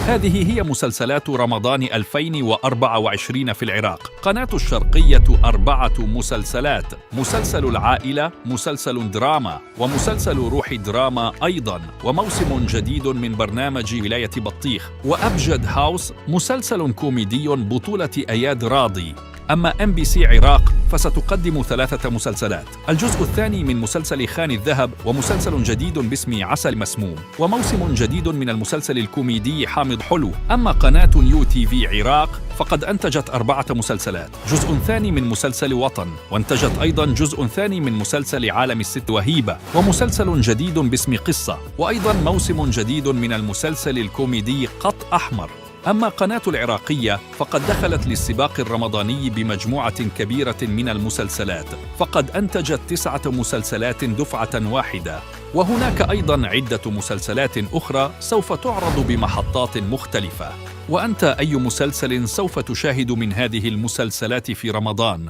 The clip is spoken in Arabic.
هذه هي مسلسلات رمضان 2024 في العراق. قناة الشرقية 4 مسلسلات: مسلسل العائلة، مسلسل دراما، ومسلسل روح دراما أيضاً، وموسم جديد من برنامج ولاية بطيخ، وأبجد هاوس مسلسل كوميدي بطولة أياد راضي. أما MBC عراق فستقدم 3 مسلسلات: الجزء الثاني من مسلسل خان الذهب، ومسلسل جديد باسم عسل مسموم، وموسم جديد من المسلسل الكوميدي حامض حلو. أما قناة نيو TV عراق فقد أنتجت 4 مسلسلات: جزء ثاني من مسلسل وطن، وانتجت أيضاً جزء ثاني من مسلسل عالم الست وهيبة، ومسلسل جديد باسم قصة، وأيضاً موسم جديد من المسلسل الكوميدي قط أحمر. أما قناة العراقية فقد دخلت للسباق الرمضاني بمجموعة كبيرة من المسلسلات، فقد أنتجت 9 مسلسلات دفعة واحدة، وهناك أيضاً عدة مسلسلات أخرى سوف تعرض بمحطات مختلفة. وأنت أي مسلسل سوف تشاهد من هذه المسلسلات في رمضان؟